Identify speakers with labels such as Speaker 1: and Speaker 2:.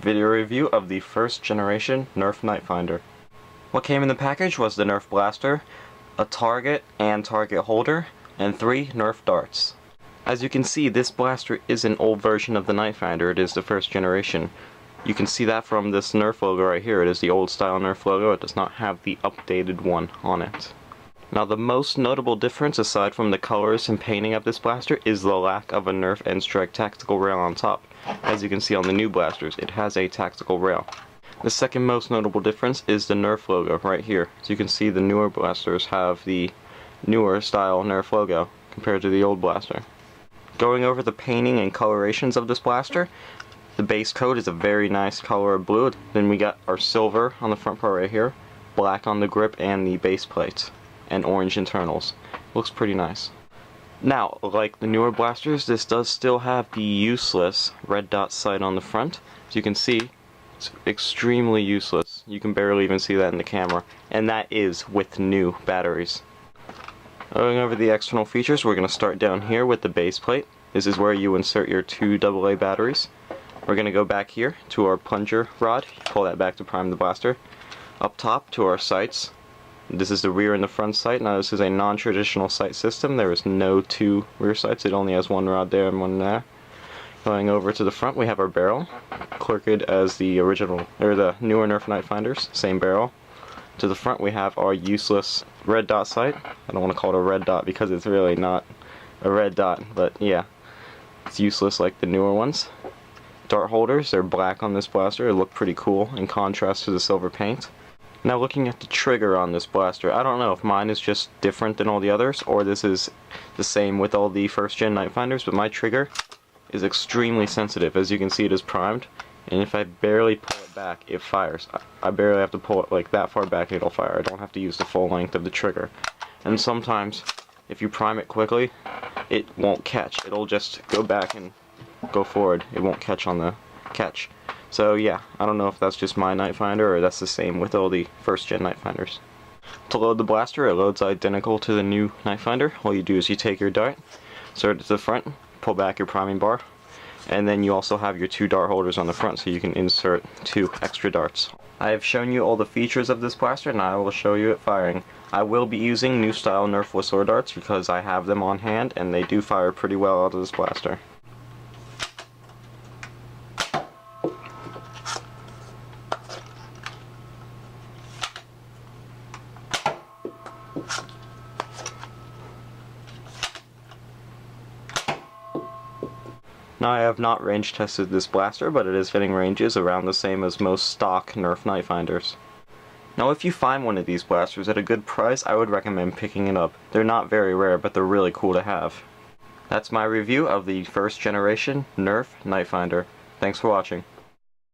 Speaker 1: Video review of the first generation Nerf Nite Finder. What came in the package was the Nerf blaster, a target and target holder, and 3 Nerf darts. As you can see, this blaster is an old version of the Nite Finder. It is the first generation. You can see that from this Nerf logo right here. It is the old style Nerf logo. It does not have the updated one on it. Now, the most notable difference aside from the colors and painting of this blaster is the lack of a Nerf N-Strike tactical rail on top. As you can see on the new blasters, it has a tactical rail. The second most notable difference is the Nerf logo right here. So you can see the newer blasters have the newer style Nerf logo compared to the old blaster. Going over the painting and colorations of this blaster, the base coat is a very nice color of blue. Then we got our silver on the front part right here, black on the grip and the base plate, and orange internals. Looks pretty nice. Now, like the newer blasters, this does still have the useless red dot sight on the front. As you can see, it's extremely useless. You can barely even see that in the camera. And that is with new batteries. Going over the external features, we're going to start down here with the base plate. This is where you insert your 2 AA batteries. We're going to go back here to our plunger rod. Pull that back to prime the blaster. Up top to our sights. This is the rear and the front sight. Now, this is a non-traditional sight system. There is no 2 rear sights. It only has 1 rod there and 1 there. Going over to the front, we have our barrel, clerked as the original, or the newer Nerf Nite Finders, same barrel. To the front, we have our useless red dot sight. I don't want to call it a red dot because it's really not a red dot, but yeah, it's useless like the newer ones. Dart holders, they're black on this blaster. They look pretty cool in contrast to the silver paint. Now, looking at the trigger on this blaster, I don't know if mine is just different than all the others, or this is the same with all the first gen Nite Finders, but my trigger is extremely sensitive. As you can see, it is primed, and if I barely pull it back, it fires. I barely have to pull it like that far back, it'll fire. I don't have to use the full length of the trigger. And sometimes, if you prime it quickly, it won't catch. It'll just go back and go forward. It won't catch on the catch. So yeah, I don't know if that's just my Nite Finder or that's the same with all the first gen Nite Finders. To load the blaster, it loads identical to the new Nite Finder. All you do is you take your dart, insert it to the front, pull back your priming bar, and then you also have your 2 dart holders on the front so you can insert 2 extra darts. I have shown you all the features of this blaster, and I will show you it firing. I will be using new style Nerf Whistler darts because I have them on hand and they do fire pretty well out of this blaster. Now, I have not range tested this blaster, but it is hitting ranges around the same as most stock Nerf Nite Finders. Now, if you find one of these blasters at a good price, I would recommend picking it up. They're not very rare, but they're really cool to have. That's my review of the first generation Nerf Nite Finder. Thanks for watching.